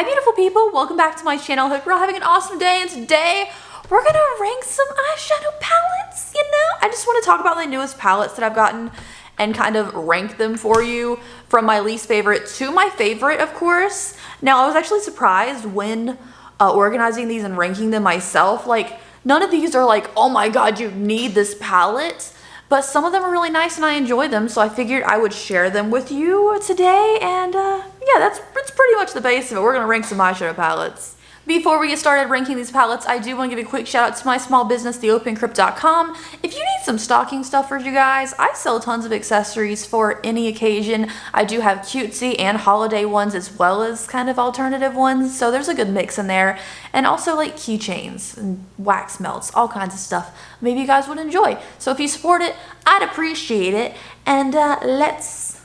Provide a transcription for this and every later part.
Hi beautiful people, welcome back to my channel. Hope you're all having an awesome day, and today we're gonna rank some eyeshadow palettes, you know? I just want to talk about the newest palettes that I've gotten and kind of rank them for you from my least favorite to my favorite, of course. Now I was actually surprised when organizing these and ranking them myself. Like none of these are like, oh my god, you need this palette. But some of them are really nice and I enjoy them, so I figured I would share them with you today. And yeah, that's pretty much the base of it. We're gonna rank some eyeshadow palettes. Before we get started ranking these palettes, I do want to give a quick shout out to my small business, theopencrypt.com. If you need some stocking stuffers, you guys, I sell tons of accessories for any occasion. I do have cutesy and holiday ones as well as kind of alternative ones, so there's a good mix in there. And also like keychains and wax melts, all kinds of stuff maybe you guys would enjoy. So if you support it, I'd appreciate it. And let's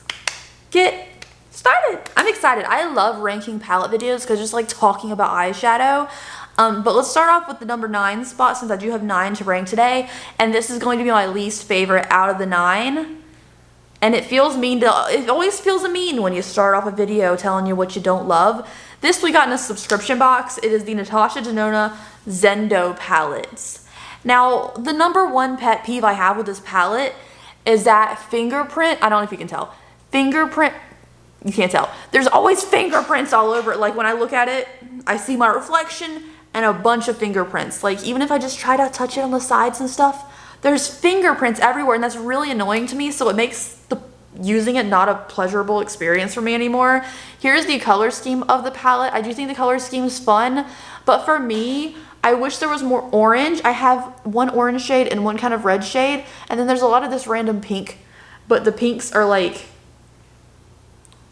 get started. I'm excited. I love ranking palette videos because just like talking about eyeshadow. But let's start off with the number 9 spot, since I do have 9 to rank today, and this is going to be my least favorite out of the 9. And it always feels mean when you start off a video telling you what you don't love. This we got in a subscription box. It is the Natasha Denona Zendo palettes. Now the number 1 pet peeve I have with this palette is that fingerprint. I don't know if you can tell. You can't tell. There's always fingerprints all over it. Like when I look at it, I see my reflection and a bunch of fingerprints. Like even if I just try to touch it on the sides and stuff, there's fingerprints everywhere, and that's really annoying to me. So it makes using it not a pleasurable experience for me anymore. Here's the color scheme of the palette. I do think the color scheme is fun, but for me, I wish there was more orange. I have one orange shade and one kind of red shade, and then there's a lot of this random pink, but the pinks are like,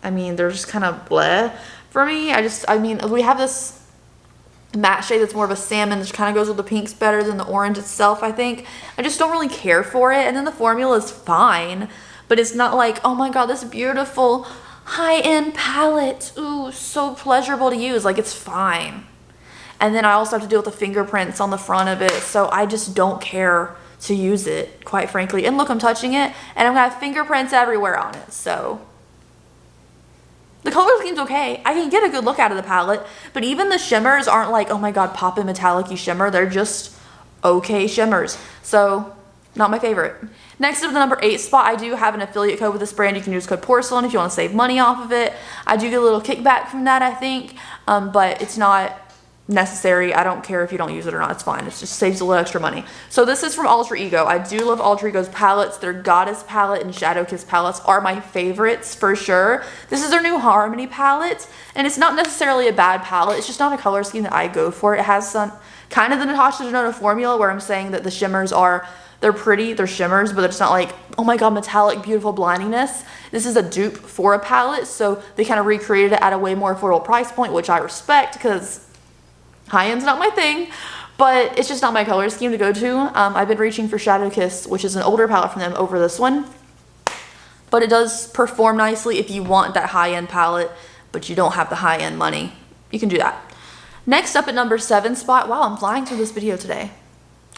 I mean, they're just kind of bleh for me. I mean, we have this matte shade that's more of a salmon, which kind of goes with the pinks better than the orange itself, I think. I just don't really care for it. And then the formula is fine, but it's not like, oh my god, this beautiful high-end palette. Ooh, so pleasurable to use. Like, it's fine. And then I also have to deal with the fingerprints on the front of it, so I just don't care to use it, quite frankly. And look, I'm touching it, and I'm gonna have fingerprints everywhere on it, so the color scheme's okay. I can get a good look out of the palette, but even the shimmers aren't like, oh my god, poppin' metallic-y shimmer. They're just okay shimmers. So, not my favorite. Next up, the number 8 spot, I do have an affiliate code with this brand. You can use code Porcelain if you want to save money off of it. I do get a little kickback from that, I think, but it's not necessary. I don't care if you don't use it or not. It's fine. It just saves a little extra money. So this is from Alter Ego. I do love Alter Ego's palettes. Their Goddess palette and Shadow Kiss palettes are my favorites for sure. This is their new Harmony palette, and it's not necessarily a bad palette. It's just not a color scheme that I go for. It has some kind of the Natasha Denona formula where I'm saying that the shimmers they're pretty, they're shimmers, but it's not like, oh my god, metallic, beautiful blindiness. This is a dupe for a palette, so they kind of recreated it at a way more affordable price point, which I respect because high-end's not my thing, but it's just not my color scheme to go to. I've been reaching for Shadow Kiss, which is an older palette from them, over this one. But it does perform nicely if you want that high-end palette, but you don't have the high-end money. You can do that. Next up at number 7 spot, wow, I'm flying through this video today.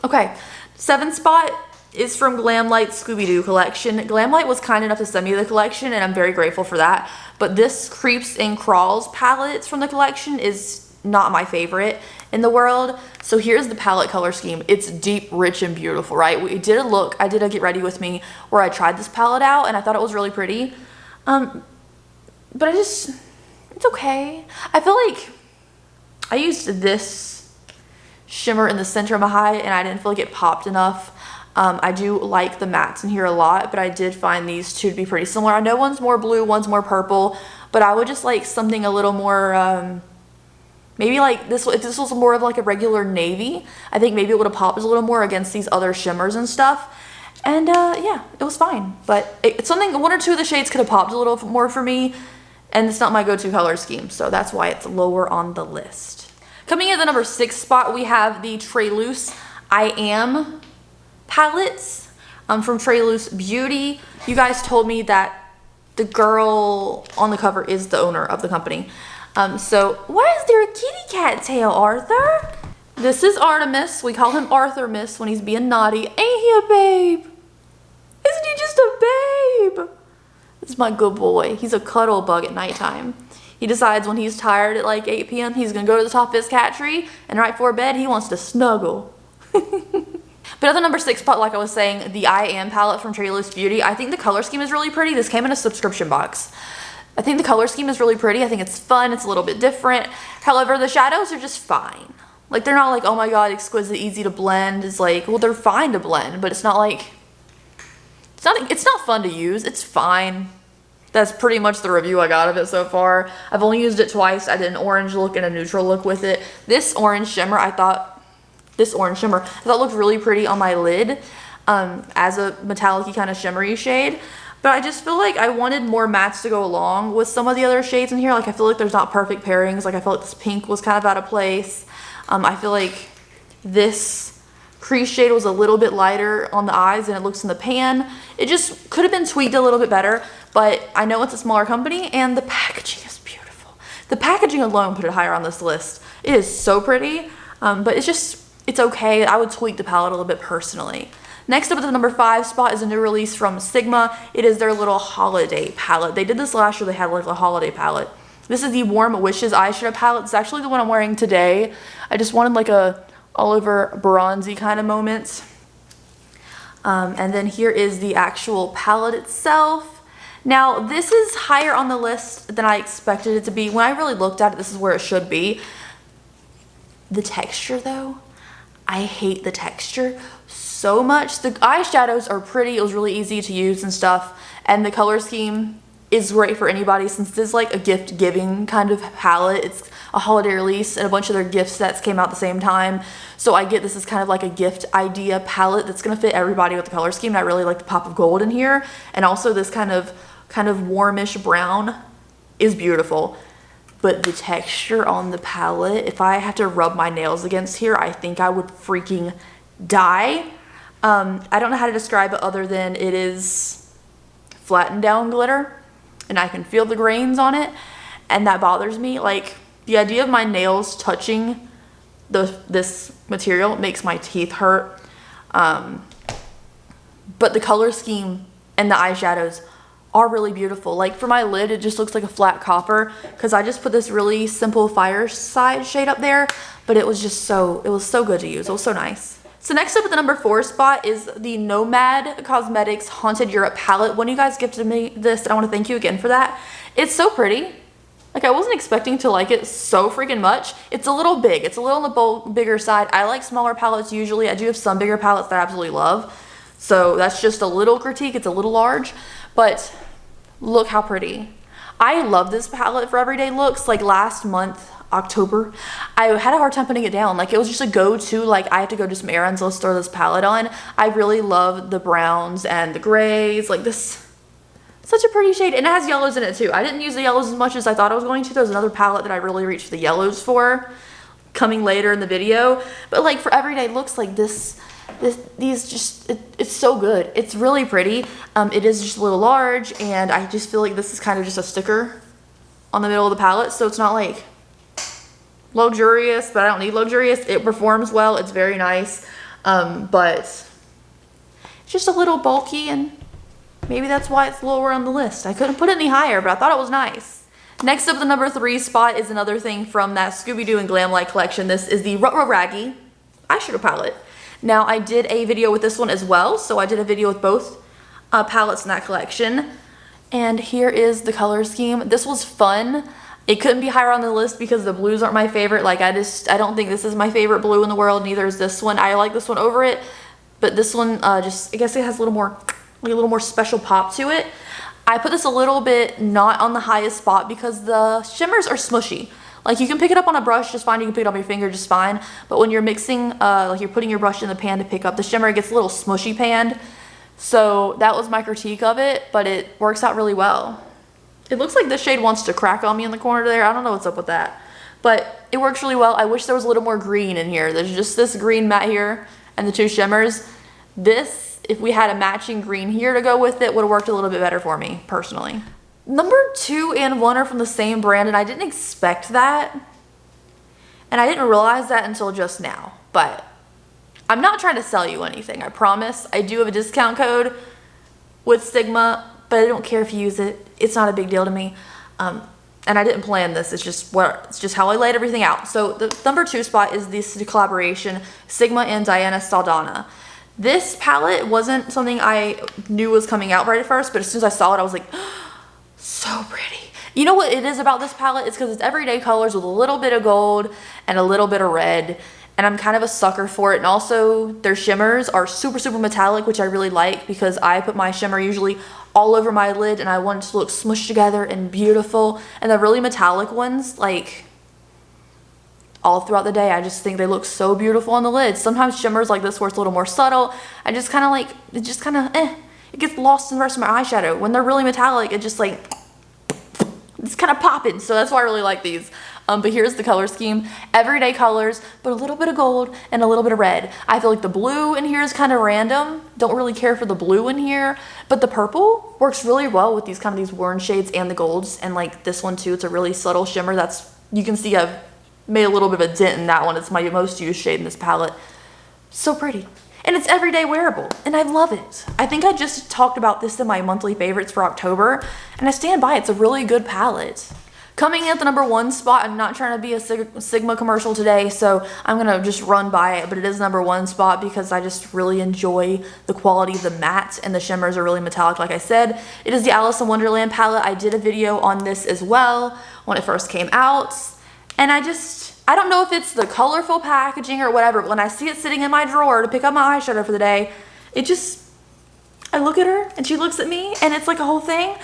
Okay, 7 spot is from Glamlite Scooby-Doo collection. Glamlite was kind enough to send me the collection, and I'm very grateful for that. But this Creeps and Crawls palette from the collection is not my favorite in the world. So here's the palette color scheme. It's deep, rich, and beautiful, right? I did a get ready with me where I tried this palette out, and I thought it was really pretty. But it's okay. I feel like I used this shimmer in the center of my eye, and I didn't feel like it popped enough. I do like the mattes in here a lot, but I did find these two to be pretty similar. I know one's more blue, one's more purple, but I would just like something a little more, maybe like this, if this was more of like a regular navy, I think maybe it would have popped a little more against these other shimmers and stuff. And yeah, it was fine. But it's something, 1 or 2 of the shades could have popped a little more for me, and it's not my go-to color scheme, so that's why it's lower on the list. Coming in at the number 6 spot, we have the Trèstique I Am palettes from Trèstique Beauty. You guys told me that the girl on the cover is the owner of the company. So why is there a kitty cat tail, Arthur? This is Artemis. We call him Arthur Miss when he's being naughty. Ain't he a babe? Isn't he just a babe? This is my good boy. He's a cuddle bug at nighttime. He decides when he's tired at like 8 p.m. he's gonna go to the top of his cat tree, and right before bed he wants to snuggle. But at the number 6 spot, like I was saying, the I Am palette from Trèstique Beauty. I think the color scheme is really pretty. This came in a subscription box. I think the color scheme is really pretty. I think it's fun. It's a little bit different. However, the shadows are just fine. Like, they're not like, oh my god, exquisite, easy to blend. It's like, well, they're fine to blend, but it's not like, it's not fun to use. It's fine. That's pretty much the review I got of it so far. I've only used it twice. I did an orange look and a neutral look with it. This orange shimmer, I thought looked really pretty on my lid as a metallic-y kind of shimmery shade. But I just feel like I wanted more mattes to go along with some of the other shades in here. Like, I feel like there's not perfect pairings. Like, I feel like this pink was kind of out of place. I feel like this crease shade was a little bit lighter on the eyes than it looks in the pan. It just could have been tweaked a little bit better, but I know it's a smaller company and the packaging is beautiful. The packaging alone put it higher on this list. It is so pretty, but it's okay. I would tweak the palette a little bit personally. Next up at the number 5 spot is a new release from Sigma. It is their little holiday palette. They did this last year. They had like a holiday palette. This is the Warm Wishes eyeshadow palette. It's actually the one I'm wearing today. I just wanted like a all over bronzy kind of moment. And then here is the actual palette itself. Now, this is higher on the list than I expected it to be. When I really looked at it, this is where it should be. The texture though, I hate the texture so much. The eyeshadows are pretty. It was really easy to use and stuff. And the color scheme is great for anybody since this is like a gift giving kind of palette. It's a holiday release and a bunch of their gift sets came out at the same time. So I get this is kind of like a gift idea palette that's gonna fit everybody with the color scheme. And I really like the pop of gold in here. And also this kind of warmish brown is beautiful. But the texture on the palette, if I had to rub my nails against here, I think I would freaking die. I don't know how to describe it other than it is flattened down glitter and I can feel the grains on it, and that bothers me. Like, the idea of my nails touching this material makes my teeth hurt. But the color scheme and the eyeshadows are really beautiful. Like, for my lid, it just looks like a flat copper because I just put this really simple Fireside shade up there, but it was so good to use. It was so nice. So next up at the number 4 spot is the Nomad Cosmetics Haunted Europe palette. When you guys gifted me this, and I want to thank you again for that. It's so pretty. Like, I wasn't expecting to like it so freaking much. It's a little big. It's a little on the bigger side. I like smaller palettes usually. I do have some bigger palettes that I absolutely love. So that's just a little critique. It's a little large, but look how pretty. I love this palette for everyday looks. Like, last month, October, I had a hard time putting it down. Like, it was just a go-to. Like, I have to go do some errands, let's throw this palette on. I really love the browns and the grays. Like, this, such a pretty shade, and it has yellows in it too. I didn't use the yellows as much as I thought I was going to. There's another palette that I really reached for the yellows for coming later in the video, but like for everyday looks like this, it's so good. It's really pretty. It is just a little large, and I just feel like this is kind of just a sticker on the middle of the palette, so it's not like luxurious, but I don't need luxurious. It performs well. It's very nice, but it's just a little bulky, and maybe that's why it's lower on the list. I couldn't put it any higher, but I thought it was nice. Next up, the number 3 spot is another thing from that Scooby-Doo and Glamlite collection. This is the Raggy eyeshadow palette. Now, I did a video with this one as well, so I did a video with both palettes in that collection. And here is the color scheme. This was fun. It couldn't be higher on the list because the blues aren't my favorite. Like, I don't think this is my favorite blue in the world. Neither is this one. I like this one over it, but this one I guess it has a little more special pop to it. I put this a little bit not on the highest spot because the shimmers are smushy. Like, you can pick it up on a brush just fine, you can pick it up on your finger just fine, but when you're mixing, like you're putting your brush in the pan to pick up the shimmer, it gets a little smushy panned. So that was my critique of it, but it works out really well. It looks like this shade wants to crack on me in the corner there. I don't know what's up with that, but it works really well. I wish there was a little more green in here. There's just this green matte here and the 2 shimmers. This, if we had a matching green here to go with it, would have worked a little bit better for me, personally. Number 2 and 1 are from the same brand, and I didn't expect that. And I didn't realize that until just now. But I'm not trying to sell you anything, I promise. I do have a discount code with Sigma, but I don't care if you use it. It's not a big deal to me. And I didn't plan this, it's just how I laid everything out. So the number 2 spot is this collaboration, Sigma and Diana Saldana. This palette wasn't something I knew was coming out right at first, but as soon as I saw it, I was like, so pretty. You know what it is about this palette? It's because it's everyday colors with a little bit of gold and a little bit of red. And I'm kind of a sucker for it. And also their shimmers are super, super metallic, which I really like because I put my shimmer usually all over my lid and I want it to look smushed together and beautiful. And the really metallic ones, like all throughout the day, I just think they look so beautiful on the lid. Sometimes shimmers like this where it's a little more subtle, I just kind of like, it just kind of, it gets lost in the rest of my eyeshadow. When they're really metallic, it just like, it's kind of popping. So that's why I really like these. But here's the color scheme. Everyday colors, but a little bit of gold and a little bit of red. I feel like the blue in here is kind of random. Don't really care for the blue in here. But the purple works really well with these kind of these warm shades and the golds. And like this one too, it's a really subtle shimmer. That's, you can see I've made a little bit of a dent in that one. It's my most used shade in this palette. So pretty. And it's everyday wearable, and I love it. I think I just talked about this in my monthly favorites for October, and I stand by it. It's a really good palette. Coming in at the number 1 spot, I'm not trying to be a Sigma commercial today, so I'm gonna just run by it, but it is number 1 spot because I just really enjoy the quality of the matte, and the shimmers are really metallic, like I said. It is the Alice in Wonderland palette. I did a video on this as well when it first came out, and I don't know if it's the colorful packaging or whatever, but when I see it sitting in my drawer to pick up my eyeshadow for the day, I look at her and she looks at me and it's like a whole thing.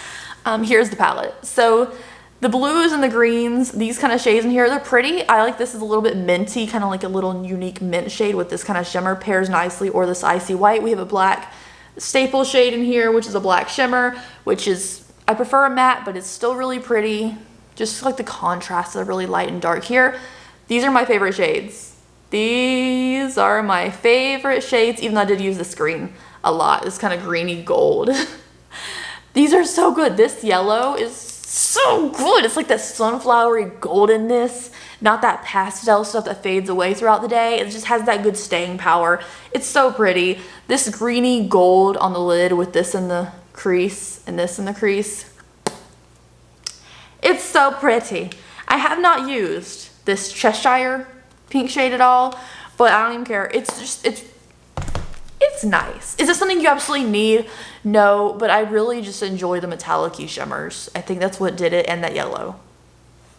Here's the palette. So the blues and the greens, these kind of shades in here, they're pretty. I like this is a little bit minty, kind of like a little unique mint shade with this kind of shimmer, pairs nicely, or this icy white. We have a black staple shade in here, which is a black shimmer, which is, I prefer a matte, but it's still really pretty. Just like the contrast of really light and dark here. These are my favorite shades. These are my favorite shades, even though I did use this green a lot. This kind of greeny gold. These are so good. This yellow is so good. It's like that sunflowery goldenness, not that pastel stuff that fades away throughout the day. It just has that good staying power. It's so pretty. This greeny gold on the lid with this in the crease and this in the crease. It's so pretty. I have not used this Cheshire pink shade at all, but I don't even care. It's just, it's nice. Is it something you absolutely need? No, but I really just enjoy the metallic-y shimmers. I think that's what did it, and that yellow.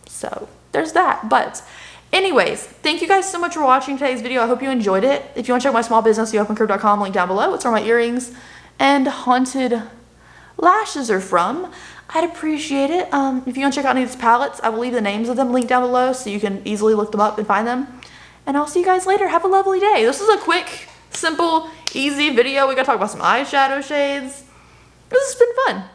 So there's that. But anyways, thank you guys so much for watching today's video. I hope you enjoyed it. If you want to check out my small business, theopencurve.com, link down below. It's where my earrings and haunted lashes are from. I'd appreciate it. If you want to check out any of these palettes, I will leave the names of them linked down below so you can easily look them up and find them. And I'll see you guys later. Have a lovely day. This is a quick, simple, easy video. We got to talk about some eyeshadow shades. This has been fun.